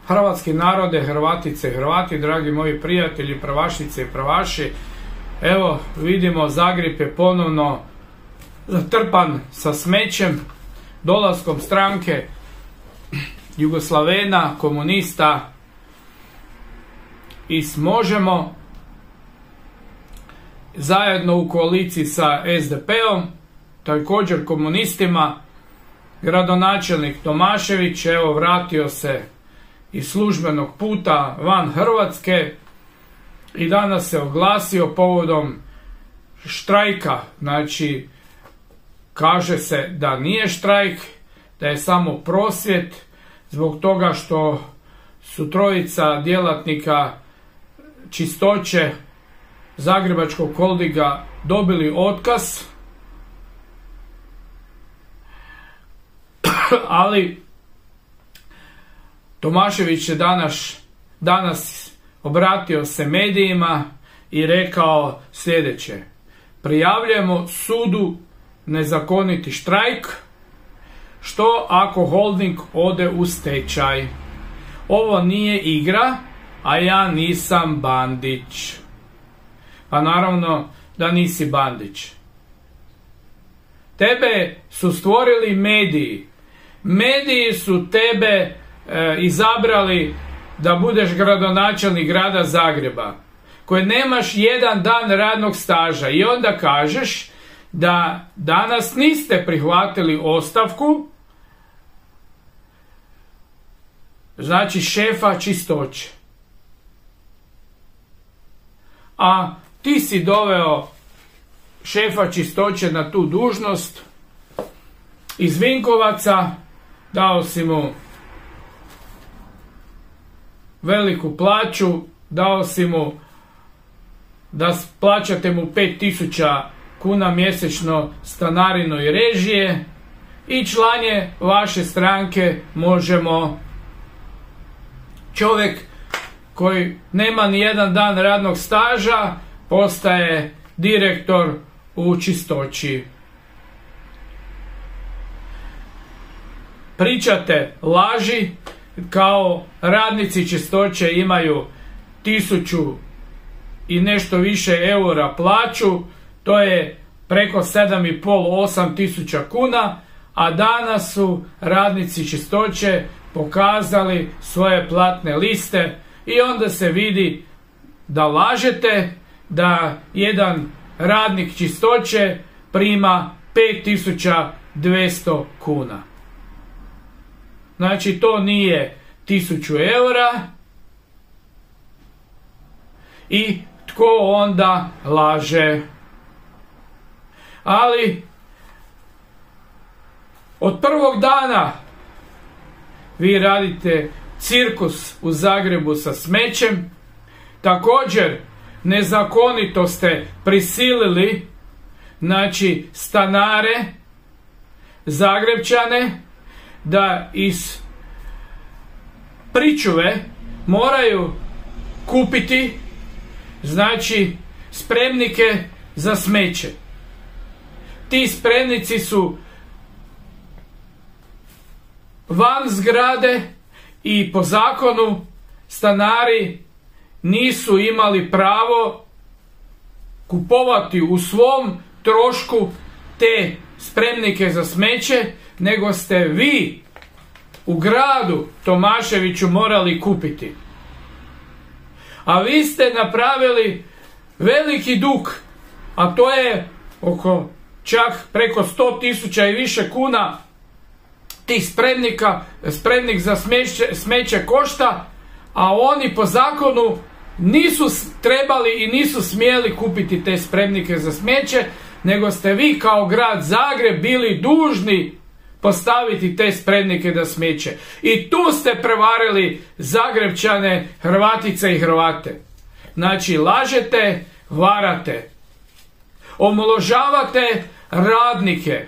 hrvatski narode, Hrvatice i Hrvati, dragi moji prijatelji, pravašice i pravaši. Evo vidimo, Zagreb je ponovno zatrpan sa smećem, dolaskom stranke Jugoslavena, komunista i Možemo, zajedno u koaliciji sa SDP-om, također komunistima. Gradonačelnik Tomašević, evo, vratio se iz službenog puta van Hrvatske i danas se oglasio povodom štrajka. Znači, kaže se da nije štrajk, da je samo prosvjed zbog toga što su trojica djelatnika čistoće Zagrebačkog holdinga dobili otkaz, ali Tomašević je danas obratio se medijima i rekao sljedeće: prijavljujemo sudu nezakoniti štrajk, što ako holding ode u stečaj. Ovo nije igra, a ja nisam Bandić. Pa naravno da nisi Bandić. Tebe su stvorili mediji. Mediji su tebe izabrali da budeš gradonačelnik grada Zagreba, koji nemaš jedan dan radnog staža, i onda kažeš da danas niste prihvatili ostavku, znači šefa čistoće. A ti si doveo šefa čistoće na tu dužnost iz Vinkovaca, dao si mu veliku plaću, dao si mu da plaćate mu 5.000 kuna mjesečno stanarinu i režije, i član je vaše stranke Možemo. Čovjek koji nema ni jedan dan radnog staža postaje direktor u čistoći. Pričate laži kao radnici čistoće imaju 1.000 i nešto više eura plaću, to je preko 7.500–8.000 kuna, a danas su radnici čistoće pokazali svoje platne liste i onda se vidi da lažete, da jedan radnik čistoće prima 5.200 kuna. Znači, to nije 1.000 eura. I tko onda laže? Ali od prvog dana vi radite cirkus u Zagrebu sa smećem. Također nezakonito ste prisilili, znači, stanare, Zagrepčane, da iz pričuve moraju kupiti, znači, spremnike za smeće. Ti spremnici su van zgrade i po zakonu stanari nisu imali pravo kupovati u svom trošku te spremnike za smeće, nego ste vi u gradu Tomaševiću morali kupiti. A vi ste napravili veliki dug, a to je oko čak preko 100.000 i više kuna tih spremnika. Spremnik za smeće košta, a oni po zakonu nisu trebali i nisu smjeli kupiti te spremnike za smeće, nego ste vi kao grad Zagreb bili dužni postaviti te spremnike za smeće. I tu ste prevarili Zagrepčane, Hrvatice i Hrvate. Znači, lažete, varate, omalovažavate radnike,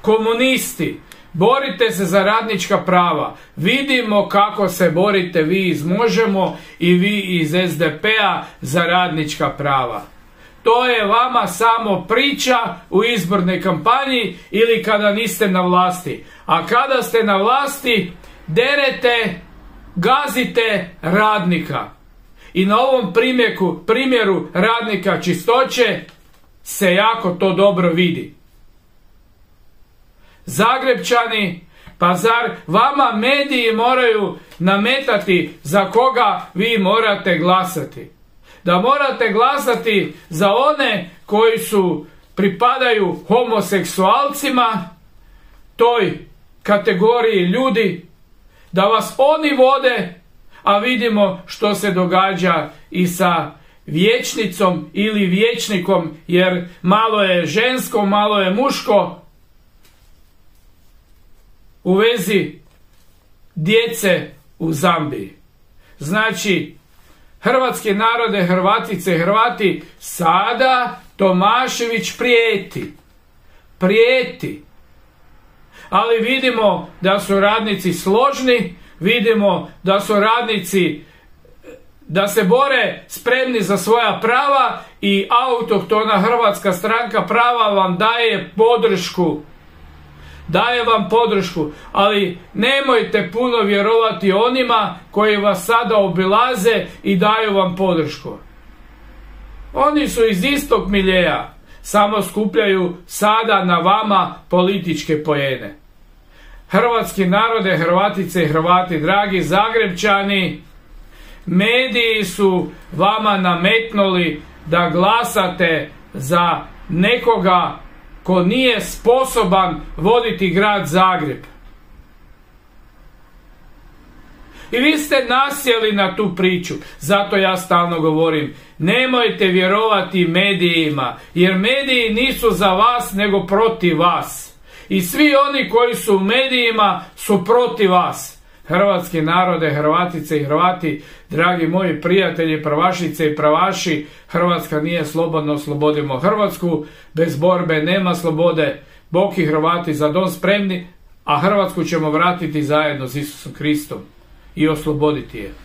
komunisti, borite se za radnička prava. Vidimo kako se borite vi iz Možemo i vi iz SDP-a za radnička prava. To je vama samo priča u izbornoj kampanji ili kada niste na vlasti. A kada ste na vlasti, derete, gazite radnika. I na ovom primjeru radnika Čistoće se jako to dobro vidi. Zagrepčani, pa zar vama mediji moraju nametati za koga vi morate glasati? Da morate glasati za one koji pripadaju homoseksualcima, toj kategoriji ljudi, da vas oni vode, a vidimo što se događa i sa vječnicom ili vječnikom, jer malo je žensko, malo je muško u vezi djece u Zambiji. Znači, hrvatski narode, Hrvatice i Hrvati, sada Tomašević prijeti. Ali vidimo da su radnici složni, vidimo da su radnici da se bore spremni za svoja prava i autohtona Hrvatska stranka prava vam daje vam podršku, ali nemojte puno vjerovati onima koji vas sada obilaze i daju vam podršku. Oni su iz istog miljeja, samo skupljaju sada na vama političke poene. Hrvatski narode, Hrvatice i Hrvati, dragi Zagrepčani, mediji su vama nametnuli da glasate za nekoga ko nije sposoban voditi grad Zagreb. I vi ste nasjeli na tu priču, zato ja stalno govorim, nemojte vjerovati medijima, jer mediji nisu za vas nego protiv vas. I svi oni koji su u medijima su protiv vas. Hrvatski narode, Hrvatice i Hrvati, dragi moji prijatelji, pravašice i pravaši, Hrvatska nije slobodna, oslobodimo Hrvatsku, bez borbe nema slobode, Bog i Hrvati za dom spremni, a Hrvatsku ćemo vratiti zajedno s Isusom Kristom i osloboditi je.